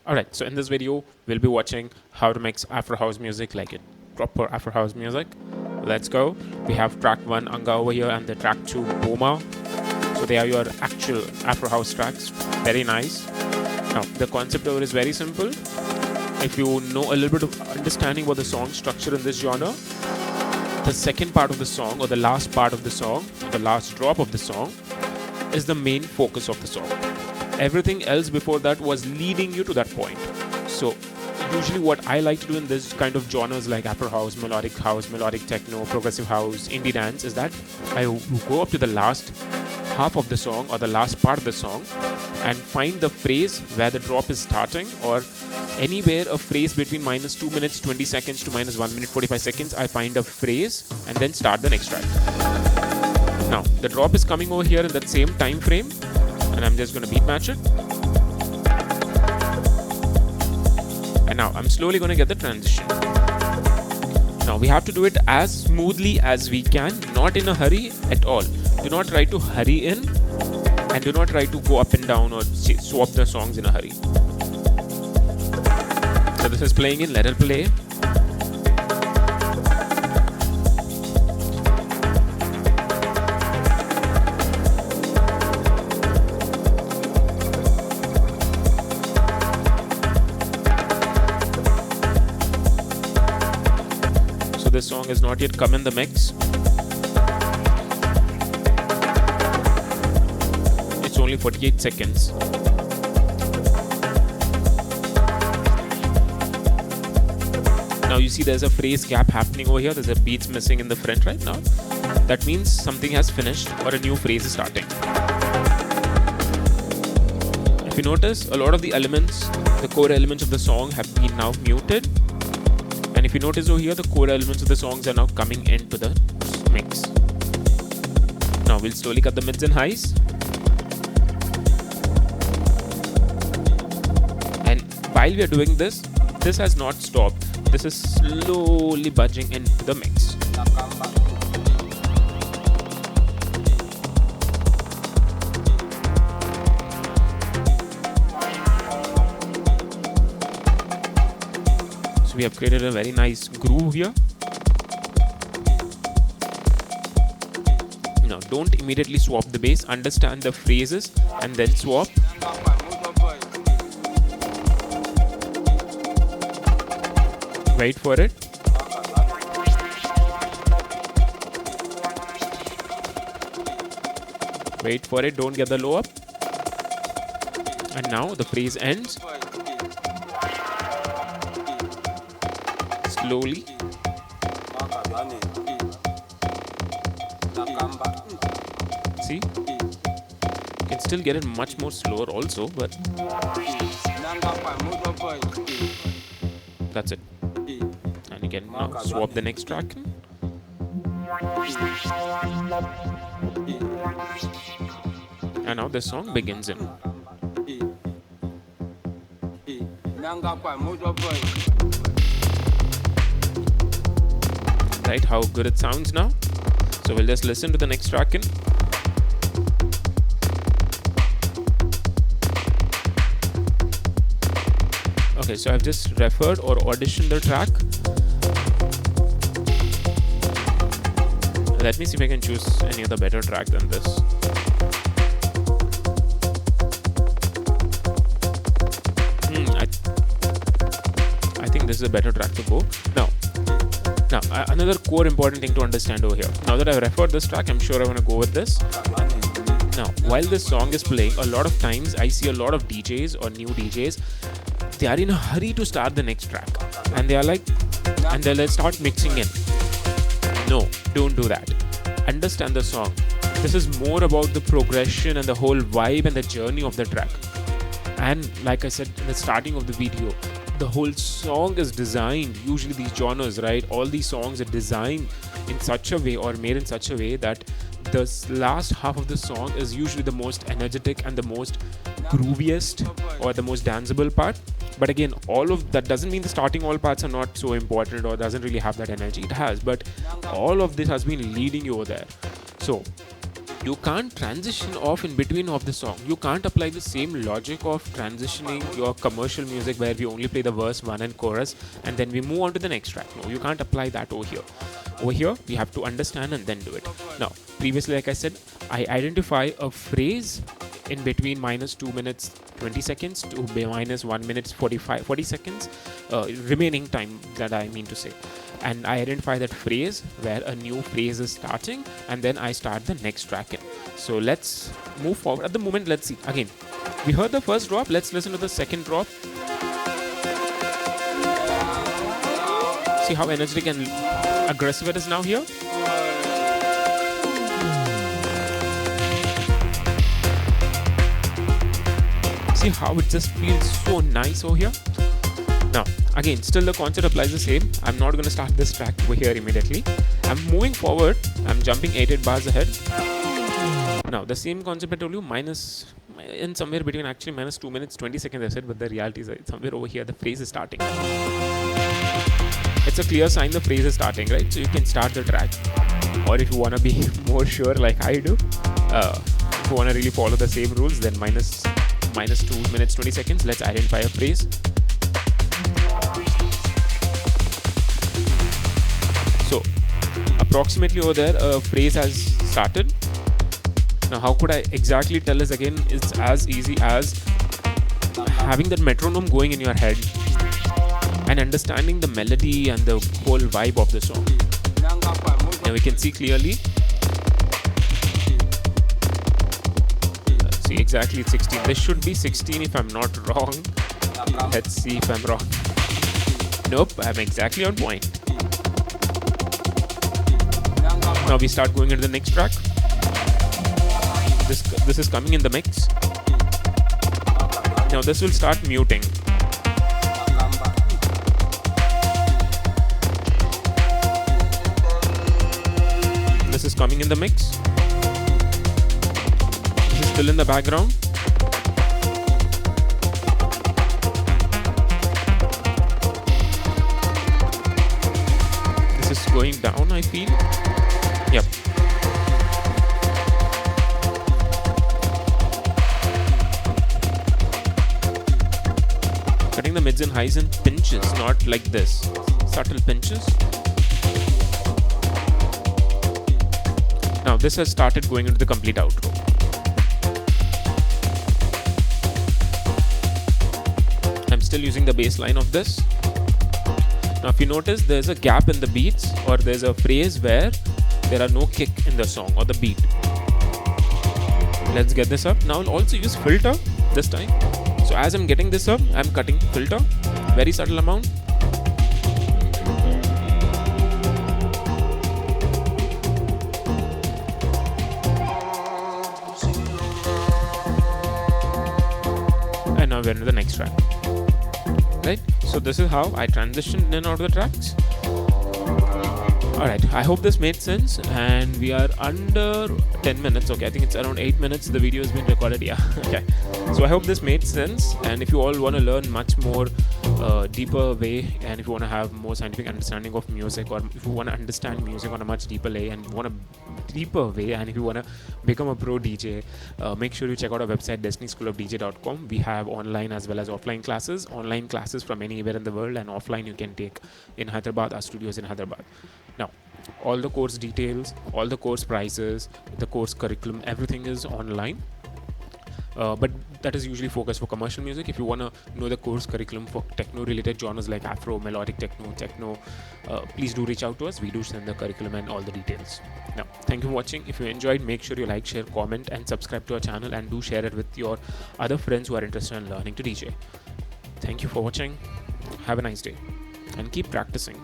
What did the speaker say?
Alright, so in this video, we'll be watching how to mix Afro house music like it. Proper Afro house music. Let's go. We have track 1 Anga over here and the track 2 Boma. So they are your actual Afro house tracks. Very nice. Now, the concept over is very simple. If you know a little bit of understanding about the song structure in this genre, the second part of the song or the last part of the song, or the last drop of the song is the main focus of the song. Everything else before that was leading you to that point. So usually what I like to do in this kind of genres like Afro house, melodic techno, progressive house, indie dance is that I go up to the last half of the song or the last part of the song and find the phrase where the drop is starting, or anywhere a phrase between minus 2 minutes 20 seconds to minus 1 minute 45 seconds. I find a phrase and then start the next track. Now the drop is coming over here in that same time frame, and I'm just going to beat match it. And now I'm slowly going to get the transition. Now we have to do it as smoothly as we can, not in a hurry at all. Do not try to hurry in, and do not try to go up and down or swap the songs in a hurry. So this is playing in, let it play. So this song has not yet come in the mix. It's only 48 seconds. Now you see there's a phrase gap happening over here. There's a beats missing in the front right now. That means something has finished or a new phrase is starting. If you notice, a lot of the elements, the core elements of the song have been now muted. And if you notice over here, the core elements of the songs are now coming into the mix. Now we'll slowly cut the mids and highs. And while we are doing this, this has not stopped. This is slowly budging into the mix. So we have created a very nice groove here. Now don't immediately swap the bass. Understand the phrases and then swap. Wait for it. Wait for it, don't get the low up. And now the phrase ends. Slowly. See? You can still get it much more slower also, but that's it. And you can now swap the next track. And now the song begins in. Right, how good it sounds now. So we'll just listen to the next track in. Okay, so I've just referred or auditioned the track. Let me see if I can choose any other better track than this. I think this is a better track to go. Now, another core important thing to understand over here. Now that I've referred this track, I'm sure I want to go with this. Now, while this song is playing, a lot of times I see a lot of DJs or new DJs, they are in a hurry to start the next track. And they are like, and they'll start mixing in. No, don't do that. Understand the song. This is more about the progression and the whole vibe and the journey of the track. And like I said in the starting of the video, the whole song is designed, usually these genres, right? All these songs are designed in such a way or made in such a way that the last half of the song is usually the most energetic and the most grooviest or the most danceable part. But again, all of that doesn't mean the starting all parts are not so important or doesn't really have that energy. It has, but all of this has been leading you over there. So you can't transition off in between of the song. You can't apply the same logic of transitioning your commercial music where we only play the verse 1 and chorus and then we move on to the next track. No, you can't apply that over here. Over here, we have to understand and then do it. Now, previously, like I said, I identify a phrase in between minus 2 minutes 20 seconds to minus 1 minute 40 seconds, remaining time that I mean to say. And I identify that phrase where a new phrase is starting, and then I start the next track in. So let's move forward. At the moment, let's see. Again, we heard the first drop. Let's listen to the second drop. See how energetic and aggressive it is now here. See how it just feels so nice over here. Now, again, still the concept applies the same. I'm not going to start this track over here immediately. I'm moving forward. I'm jumping 8 bars ahead. Now, the same concept I told you, in somewhere between actually minus 2 minutes 20 seconds I said, but the reality is somewhere over here the phrase is starting. It's a clear sign the phrase is starting, right? So you can start the track. Or if you want to be more sure like I do, if you want to really follow the same rules, then minus 2 minutes 20 seconds, let's identify a phrase. So approximately over there a phrase has started. Now how could I exactly tell this again? It's as easy as having that metronome going in your head and understanding the melody and the whole vibe of the song. Now we can see clearly. See exactly it's 16. This should be 16 if I'm not wrong. Let's see if I'm wrong. Nope, I'm exactly on point. Now we start going into the next track. This is coming in the mix. Now this will start muting. This is coming in the mix. This is still in the background. This is going down, I feel. Yep. Cutting the mids and highs in pinches, not like this. Subtle pinches. Now this has started going into the complete outro. I'm still using the bass line of this. Now if you notice, there's a gap in the beats, or there's a phrase where there are no kick in the song or the beat. Let's get this up. Now I'll also use filter this time. So as I'm getting this up, I'm cutting filter, very subtle amount. And now we're into the next track. Right? So this is how I transitioned in and out of the tracks. Alright, I hope this made sense, and we are under 10 minutes. Okay, I think it's around 8 minutes the video has been recorded. Yeah, okay. So I hope this made sense, and if you all want to learn much more deeper way, and if you want to have more scientific understanding of music, or if you want to understand music on a much deeper way and want a deeper way, and if you want to become a pro DJ, make sure you check out our website destinyschoolofdj.com. We have online as well as offline classes. Online classes from anywhere in the world, and offline you can take in Hyderabad. Our studios in Hyderabad. Now, all the course details, all the course prices, the course curriculum, everything is online. But that is usually focused for commercial music. If you want to know the course curriculum for techno related genres like Afro, melodic techno, please do reach out to us. We do send the curriculum and all the details. Now, thank you for watching. If you enjoyed, make sure you like, share, comment and subscribe to our channel, and do share it with your other friends who are interested in learning to DJ. Thank you for watching. Have a nice day and keep practicing.